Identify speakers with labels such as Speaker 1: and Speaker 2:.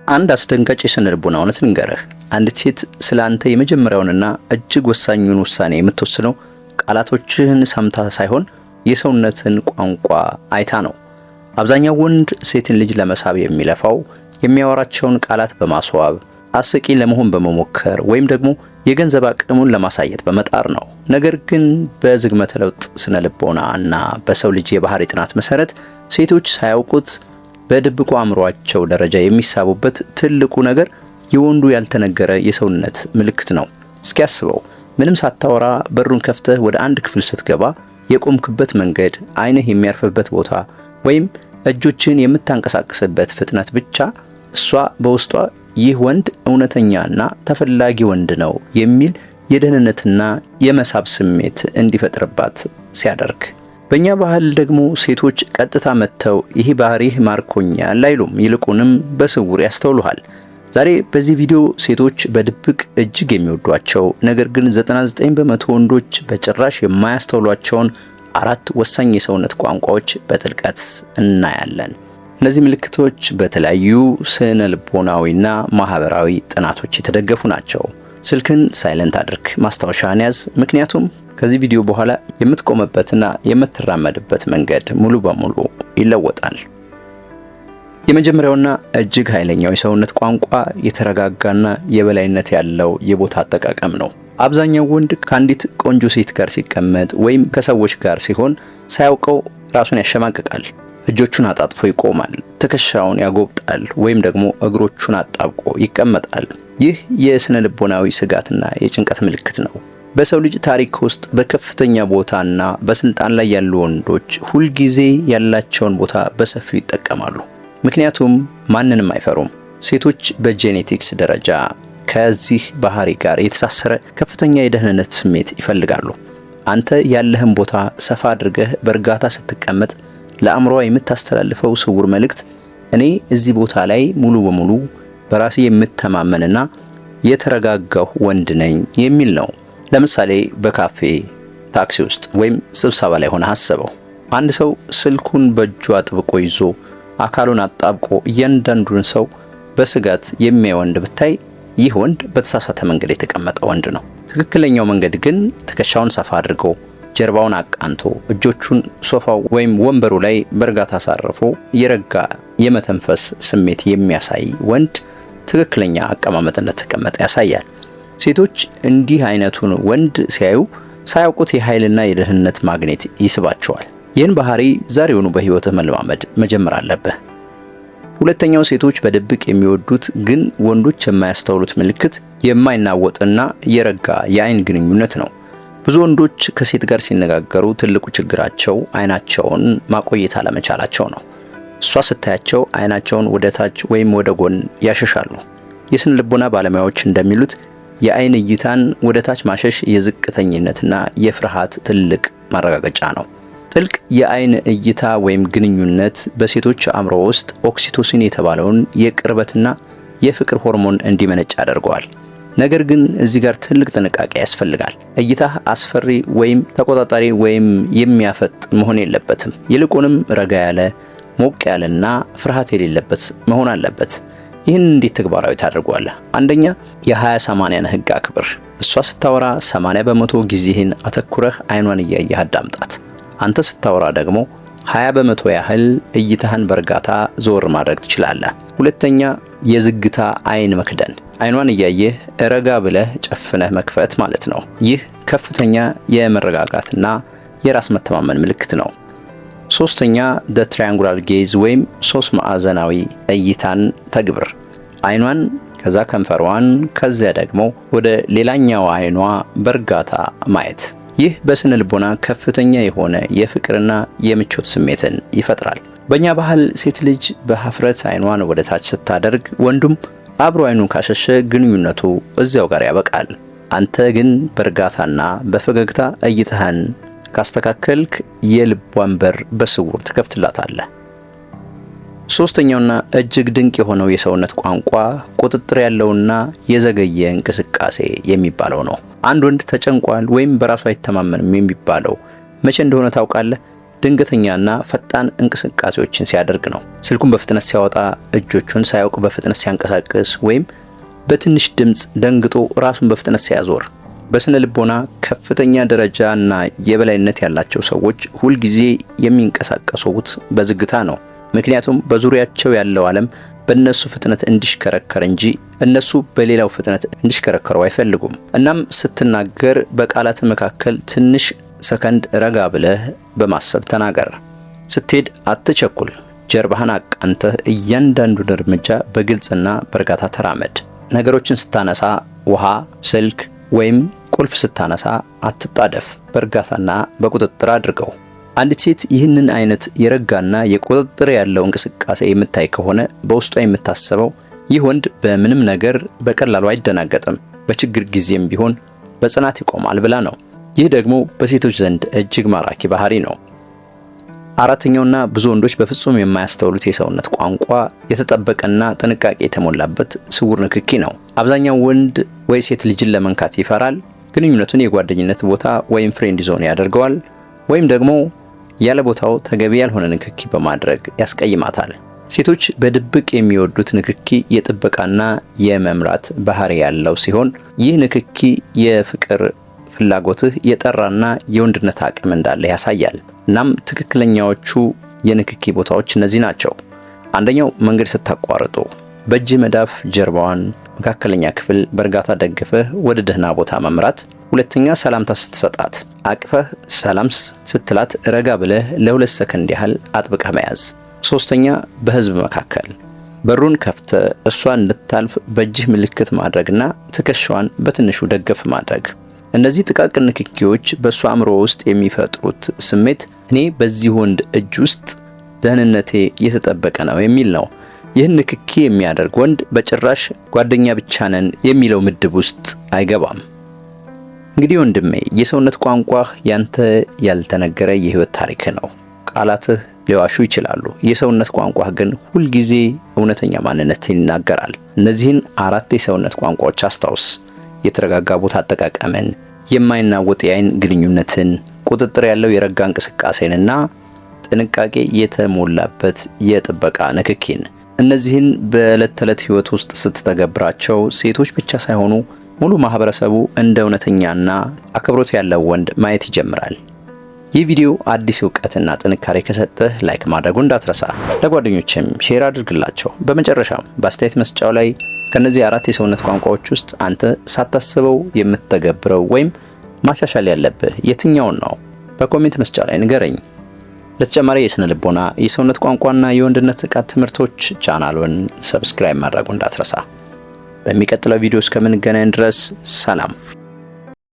Speaker 1: አንድ አስደንጋጭ የስነ ልቦና እውነት ልንገርህ። አንዲት ሴት ስላንተ የመጀመሪያውንና እጅግ ወሳኙን ውሳኔ የምትወስነው ቃላቶችህን ሰምታ ሳይሆን የሰውነትን ቋንቋ አይታ ነው። አብዛኛው ወንድ ሴትን ልጅ ለመሳብ የሚለፋው የሚያወራቸውን ቃላት በማስዋብ አስቂ ለመሆን በመሞከር ወይም ደግሞ የገንዘብ አቅሙን ለማሳየት በመጣር ነው። ነገር ግን በዝግመተ ለውጥ ስነ ልቦና እና በሰው ልጅ የባህሪ ጥናት መሰረት ሴቶች ሳያውቁት በድብቁ አእምሯቸው ደረጃ የሚሳቡበት ትልቁ ነገር የወንዱ ያልተነገረ የሰውነት ምልክት ነው። እስኪ አስበው፣ ምንም ሳታወራ በሩን ከፍተህ ወደ አንድ ክፍል ስትገባ የቆምክበት መንገድ፣ ዓይንህ የሚያርፍበት ቦታ ወይም እጆችን የምታንቀሳቅስበት ፍጥነት ብቻ እሷ በውስጧ ይህ ወንድ እውነተኛና ተፈላጊ ወንድ ነው የሚል የደህንነትና የመሳብ ስሜት እንዲፈጥርባት ሲያደርግ፣ በእኛ ባህል ደግሞ ሴቶች ቀጥታ መጥተው ይህ ባህሪህ ማርኮኛል አይሉም፣ ይልቁንም በስውር ያስተውሉሃል። ዛሬ በዚህ ቪዲዮ ሴቶች በድብቅ እጅግ የሚወዷቸው ነገር ግን 99 በመቶ ወንዶች በጭራሽ የማያስተውሏቸውን 4 ወሳኝ የሰውነት ቋንቋዎች በጥልቀት እናያለን። እነዚህ ምልክቶች በተለያዩ ስነ ልቦናዊና ማህበራዊ ጥናቶች የተደገፉ ናቸው። ስልክን ሳይለንት አድርግ፣ ማስታወሻን ያዝ፣ ምክንያቱም ከዚህ ቪዲዮ በኋላ የምትቆምበትና የምትራመድበት መንገድ ሙሉ በሙሉ ይለወጣል። የመጀመሪያውና እጅግ ኃይለኛው የሰውነት ቋንቋ የተረጋጋና የበላይነት ያለው የቦታ አጠቃቀም ነው። አብዛኛው ወንድ ከአንዲት ቆንጆ ሴት ጋር ሲቀመጥ ወይም ከሰዎች ጋር ሲሆን ሳያውቀው ራሱን ያሸማቅቃል። እጆቹን አጣጥፎ ይቆማል፣ ትከሻውን ያጎብጣል ወይም ደግሞ እግሮቹን አጣብቆ ይቀመጣል። ይህ የስነ ልቦናዊ ስጋትና የጭንቀት ምልክት ነው። በሰው ልጅ ታሪክ ውስጥ በከፍተኛ ቦታና በስልጣን ላይ ያሉ ወንዶች ሁልጊዜ ያላቸውን ቦታ በሰፊው ይጠቀማሉ። ምክንያቱም ማንንም አይፈሩም። ሴቶች በጄኔቲክስ ደረጃ ከዚህ ባህሪ ጋር የተሳሰረ ከፍተኛ የደህንነት ስሜት ይፈልጋሉ። አንተ ያለህን ቦታ ሰፋ አድርገህ በእርጋታ ስትቀመጥ ለአእምሮዋ የምታስተላልፈው ስውር መልእክት እኔ እዚህ ቦታ ላይ ሙሉ በሙሉ በራሴ የምተማመንና የተረጋጋሁ ወንድ ነኝ የሚል ነው። ለምሳሌ በካፌ፣ ታክሲ ውስጥ ወይም ስብሰባ ላይ ሆነ አስበው። አንድ ሰው ስልኩን በእጁ አጥብቆ ይዞ አካሉን አጣብቆ እያንዳንዱን ሰው በስጋት የሚያይ ወንድ ብታይ ይህ ወንድ በተሳሳተ መንገድ የተቀመጠ ወንድ ነው። ትክክለኛው መንገድ ግን ትከሻውን ሰፋ አድርጎ ጀርባውን አቃንቶ እጆቹን ሶፋው ወይም ወንበሩ ላይ በእርጋታ አሳርፎ የረጋ የመተንፈስ ስሜት የሚያሳይ ወንድ ትክክለኛ አቀማመጥ እንደተቀመጠ ያሳያል። ሴቶች እንዲህ አይነቱን ወንድ ሲያዩ ሳያውቁት የኃይልና የደህንነት ማግኔት ይስባቸዋል። ይህን ባህሪ ዛሬውኑ በህይወትህ መልማመድ መጀመር አለብህ። ሁለተኛው ሴቶች በድብቅ የሚወዱት ግን ወንዶች የማያስተውሉት ምልክት የማይናወጥና የረጋ የአይን ግንኙነት ነው። ብዙ ወንዶች ከሴት ጋር ሲነጋገሩ ትልቁ ችግራቸው አይናቸውን ማቆየት አለመቻላቸው ነው። እሷ ስታያቸው አይናቸውን ወደ ታች ወይም ወደ ጎን ያሸሻሉ። የስነ ልቦና ባለሙያዎች እንደሚሉት የአይን እይታን ወደ ታች ማሸሽ የዝቅተኝነትና የፍርሃት ትልቅ ማረጋገጫ ነው። ጥልቅ የአይን እይታ ወይም ግንኙነት በሴቶች አእምሮ ውስጥ ኦክሲቶሲን የተባለውን የቅርበትና የፍቅር ሆርሞን እንዲመነጭ ያደርገዋል። ነገር ግን እዚህ ጋር ትልቅ ጥንቃቄ ያስፈልጋል። እይታህ አስፈሪ ወይም ተቆጣጣሪ ወይም የሚያፈጥ መሆን የለበትም። ይልቁንም ረጋ ያለ፣ ሞቅ ያለና ፍርሃት የሌለበት መሆን አለበት። ይህን እንዴት ተግባራዊ ታደርጓለህ? አንደኛ፣ የ20/80 ህግ አክብር። እሷ ስታወራ 80 በመቶ ጊዜህን አተኩረህ አይኗን እያየህ አዳምጣት። አንተ ስታወራ ደግሞ 20 በመቶ ያህል እይታህን በእርጋታ ዞር ማድረግ ትችላለህ። ሁለተኛ፣ የዝግታ አይን መክደን። አይኗን እያየህ ረጋ ብለህ ጨፍነህ መክፈት ማለት ነው። ይህ ከፍተኛ የመረጋጋትና የራስ መተማመን ምልክት ነው። ሶስተኛ፣ ትራያንጉላር ጌዝ ወይም 3 ማዕዘናዊ እይታን ተግብር። አይኗን፣ ከዛ ከንፈሯን፣ ከዚያ ደግሞ ወደ ሌላኛው አይኗ በእርጋታ ማየት። ይህ በስነ ልቦና ከፍተኛ የሆነ የፍቅርና የምቾት ስሜትን ይፈጥራል። በእኛ ባህል ሴት ልጅ በሀፍረት አይኗን ወደ ታች ስታደርግ ወንዱም አብሮ አይኑን ካሸሸ ግንኙነቱ እዚያው ጋር ያበቃል። አንተ ግን በእርጋታና በፈገግታ እይታህን ካስተካከልክ የልቧን በር በስውር ትከፍትላታለህ። ሶስተኛውና እጅግ ድንቅ የሆነው የሰውነት ቋንቋ ቁጥጥር ያለውና የዘገየ እንቅስቃሴ የሚባለው ነው። አንድ ወንድ ተጨንቋል ወይም በራሱ አይተማመንም የሚባለው መቼ እንደሆነ ታውቃለህ? ድንገተኛና ፈጣን እንቅስቃሴዎችን ሲያደርግ ነው። ስልኩን በፍጥነት ሲያወጣ፣ እጆቹን ሳያውቅ በፍጥነት ሲያንቀሳቅስ ወይም በትንሽ ድምፅ ደንግጦ ራሱን በፍጥነት ሲያዞር። በስነ ልቦና ከፍተኛ ደረጃና የበላይነት ያላቸው ሰዎች ሁልጊዜ የሚንቀሳቀሱት በዝግታ ነው። ምክንያቱም በዙሪያቸው ያለው ዓለም በእነሱ ፍጥነት እንዲሽከረከር እንጂ እነሱ በሌላው ፍጥነት እንዲሽከረከሩ አይፈልጉም። እናም ስትናገር በቃላት መካከል ትንሽ ሰከንድ ረጋ ብለህ በማሰብ ተናገር። ስትሄድ አትቸኩል። ጀርባህን አቃንተህ እያንዳንዱን እርምጃ በግልጽና በእርጋታ ተራመድ። ነገሮችን ስታነሳ፣ ውሃ፣ ስልክ ወይም ቁልፍ ስታነሳ አትጣደፍ። በእርጋታና በቁጥጥር አድርገው። አንዲት ሴት ይህንን አይነት የረጋና የቁጥጥር ያለው እንቅስቃሴ የምታይ ከሆነ በውስጧ የምታስበው ይህ ወንድ በምንም ነገር በቀላሉ አይደናገጥም፣ በችግር ጊዜም ቢሆን በጽናት ይቆማል ብላ ነው። ይህ ደግሞ በሴቶች ዘንድ እጅግ ማራኪ ባህሪ ነው። አራተኛውና ብዙ ወንዶች በፍጹም የማያስተውሉት የሰውነት ቋንቋ የተጠበቀና ጥንቃቄ የተሞላበት ስውር ንክኪ ነው። አብዛኛው ወንድ ወይ ሴት ልጅን ለመንካት ይፈራል፣ ግንኙነቱን የጓደኝነት ቦታ ወይም ፍሬንድ ዞን ያደርገዋል፣ ወይም ደግሞ ያለ ቦታው ተገቢ ያልሆነ ንክኪ በማድረግ ያስቀይማታል። ሴቶች በድብቅ የሚወዱት ንክኪ የጥበቃና የመምራት ባህሪ ያለው ሲሆን ይህ ንክኪ የፍቅር ፍላጎትህ የጠራና የወንድነት አቅም እንዳለ ያሳያል። እናም ትክክለኛዎቹ የንክኪ ቦታዎች እነዚህ ናቸው። አንደኛው መንገድ ስታቋርጡ በእጅ መዳፍ ጀርባዋን መካከለኛ ክፍል በእርጋታ ደግፈህ ወደ ደህና ቦታ መምራት። ሁለተኛ ሰላምታ ስትሰጣት አቅፈህ ሰላም ስትላት ረጋ ብለህ ለ2 ሰከንድ ያህል አጥብቀህ መያዝ። ሶስተኛ በህዝብ መካከል በሩን ከፍተህ እሷን እንድታልፍ በእጅህ ምልክት ማድረግና ትከሻዋን በትንሹ ደገፍ ማድረግ። እነዚህ ጥቃቅን ንክኪዎች በእሷ አእምሮ ውስጥ የሚፈጥሩት ስሜት እኔ በዚህ ወንድ እጅ ውስጥ ደህንነቴ የተጠበቀ ነው የሚል ነው። ይህን ንክኪ የሚያደርግ ወንድ በጭራሽ ጓደኛ ብቻ ነን የሚለው ምድብ ውስጥ አይገባም። እንግዲህ ወንድሜ የሰውነት ቋንቋህ ያንተ ያልተነገረ የህይወት ታሪክ ነው። ቃላትህ ሊዋሹ ይችላሉ፣ የሰውነት ቋንቋህ ግን ሁልጊዜ እውነተኛ ማንነትን ይናገራል። እነዚህን 4 የሰውነት ቋንቋዎች አስታውስ። የተረጋጋ ቦታ አጠቃቀምን፣ የማይናወጥ የአይን ግንኙነትን፣ ቁጥጥር ያለው የረጋ እንቅስቃሴንና ጥንቃቄ የተሞላበት የጥበቃ ንክኪን። እነዚህን በዕለት ተዕለት ህይወት ውስጥ ስትተገብራቸው ሴቶች ብቻ ሳይሆኑ ሙሉ ማህበረሰቡ እንደ እውነተኛና አክብሮት ያለው ወንድ ማየት ይጀምራል። ይህ ቪዲዮ አዲስ ዕውቀትና ጥንካሬ ከሰጠህ ላይክ ማድረጉ እንዳትረሳ፣ ለጓደኞችም ሼር አድርግላቸው። በመጨረሻም በአስተያየት መስጫው ላይ ከነዚህ 4 የሰውነት ቋንቋዎች ውስጥ አንተ ሳታስበው የምትተገብረው ወይም ማሻሻል ያለብህ የትኛውን ነው? በኮሜንት መስጫ ላይ ንገረኝ። ለተጨማሪ የስነ ልቦና የሰውነት ቋንቋና የወንድነት ጥቃት ትምህርቶች ቻናሉን ሰብስክራይብ ማድረጉ እንዳትረሳ። በሚቀጥለው ቪዲዮ እስከምንገናኝ ድረስ ሰላም።